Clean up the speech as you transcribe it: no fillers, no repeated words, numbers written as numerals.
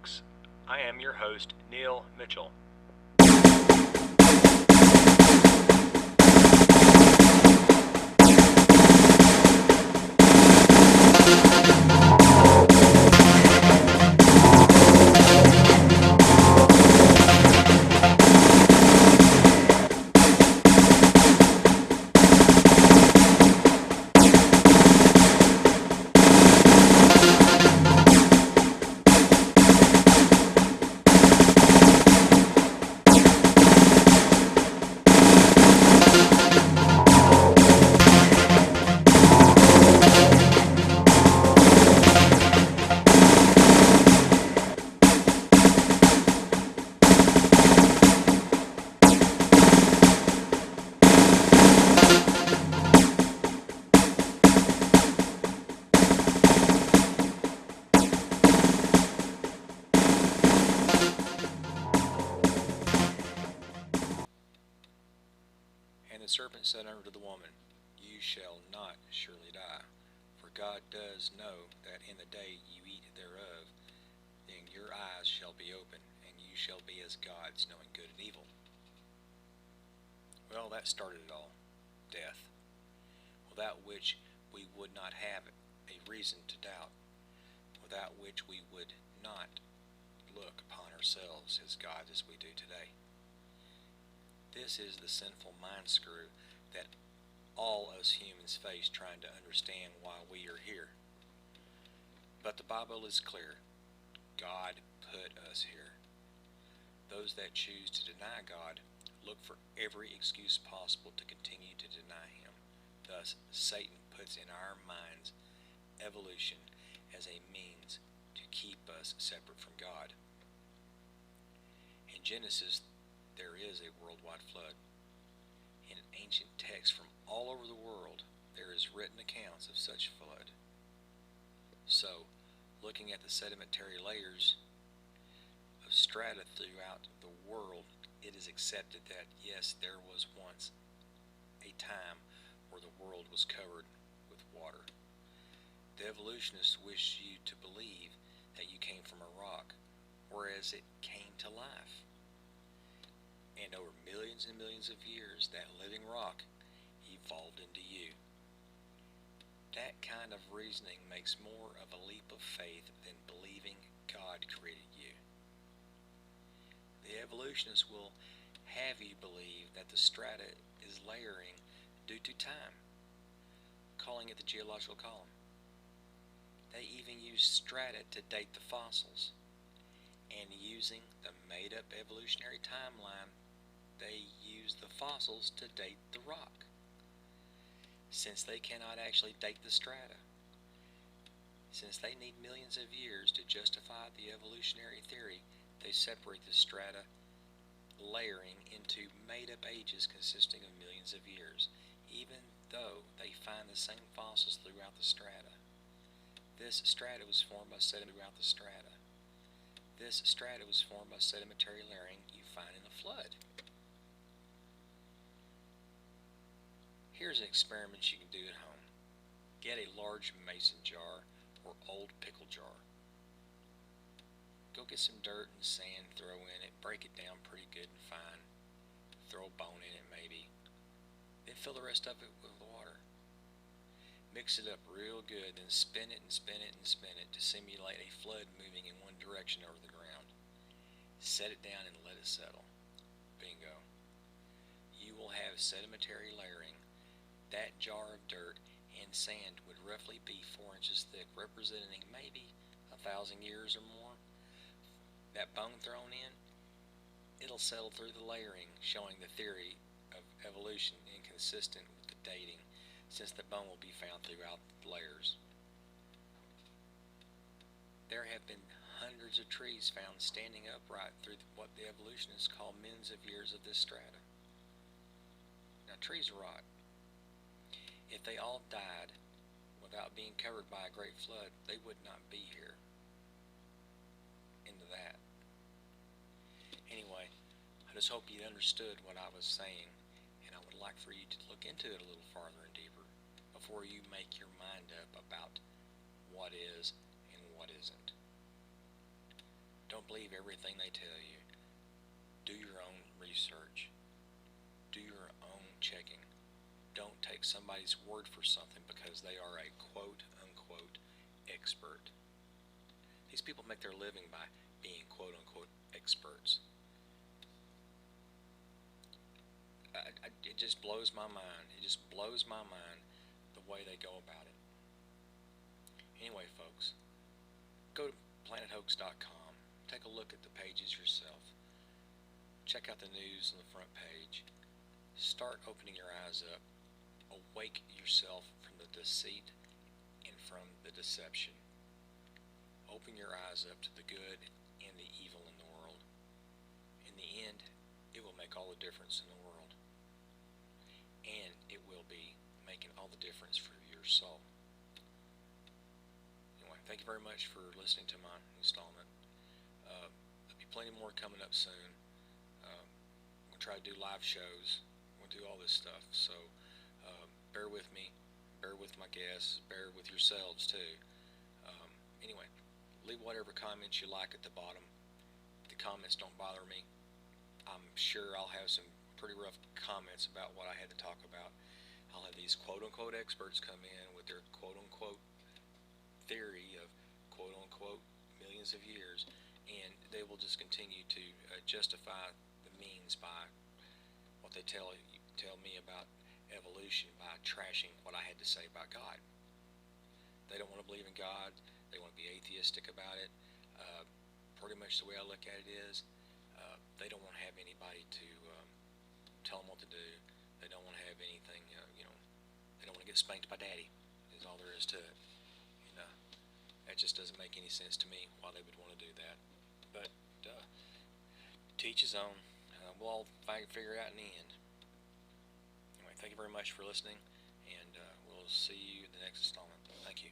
Hoax. I am your host, Neil Mitchell. And the serpent said unto the woman, You shall not surely die, for God does know that in the day you eat thereof, then your eyes shall be opened, and you shall be as gods, knowing good and evil. Well, that started it all. Death. Without which we would not have a reason to doubt, without which we would not look upon ourselves as gods as we do today. This is the sinful mind screw that all us humans face trying to understand why we are here. But the Bible is clear. God put us here. Those that choose to deny God look for every excuse possible to continue to deny Him. Thus, Satan puts in our minds evolution as a means to keep us separate from God. In Genesis, there is a worldwide flood. In ancient texts from all over the world, there is written accounts of such flood. So, looking at the sedimentary layers of strata throughout the world, it is accepted that, yes, there was once a time where the world was covered with water. The evolutionists wish you to believe that you came from a rock, whereas it came to life. And over millions and millions of years, that living rock evolved into you. That kind of reasoning makes more of a leap of faith than believing God created you. The evolutionists will have you believe that the strata is layering due to time, calling it the geological column. They even use strata to date the fossils, and using the made-up evolutionary timeline, they use the fossils to date the rock, since they cannot actually date the strata. Since they need millions of years to justify the evolutionary theory, they separate the strata layering into made-up ages consisting of millions of years, even though they find the same fossils throughout the strata. This strata was formed by sediment throughout the strata. This strata was formed by sedimentary layering you find in the flood. Here's an experiment you can do at home. Get a large mason jar or old pickle jar. Go get some dirt and sand, throw in it, break it down pretty good and fine. Throw a bone in it maybe. Then fill the rest of it with water. Mix it up real good, then spin it and spin it and spin it to simulate a flood moving in one direction over the ground. Set it down and let it settle. Bingo. You will have sedimentary layering. That jar of dirt and sand would roughly be 4 inches thick, representing maybe 1,000 years or more. That bone thrown in, it'll settle through the layering, showing the theory of evolution inconsistent with the dating, since the bone will be found throughout the layers. There have been hundreds of trees found standing upright through what the evolutionists call millions of years of this strata. Now, trees rot. If they all died without being covered by a great flood, they would not be here. Into that. Anyway, I just hope you understood what I was saying, and I would like for you to look into it a little farther and deeper before you make your mind up about what is and what isn't. Don't believe everything they tell you. Do your own research. Do your own checking. Don't take somebody's word for something because they are a quote unquote expert. These people make their living by being quote unquote experts. It just blows my mind. It just blows my mind the way they go about it. Anyway, folks, go to planethoax.com. Take a look at the pages yourself. Check out the news on the front page. Start opening your eyes up. Awake yourself from the deceit and from the deception. Open your eyes up to the good and the evil in the world. In the end, it will make all the difference in the world. And it will be making all the difference for your soul. Anyway, thank you very much for listening to my installment. There'll be plenty more coming up soon. We'll try to do live shows. We'll do all this stuff. So bear with me. Bear with my guests. Bear with yourselves too. Anyway, leave whatever comments you like at the bottom. The comments don't bother me. I'm sure I'll have some pretty rough comments about what I had to talk about. I'll have these quote-unquote experts come in with their quote-unquote theory of quote-unquote millions of years, and they will just continue to justify the means by what they tell me about evolution by trashing what I had to say about God. They don't want to believe in God. They want to be atheistic about it. Pretty much the way I look at it is they don't want to have anybody to tell them what to do. They don't want to have anything, they don't want to get spanked by daddy is all there is to it. That just doesn't make any sense to me why they would want to do that. But to each his own. We'll all figure it out in the end. Anyway, thank you very much for listening, and we'll see you in the next installment. Thank you.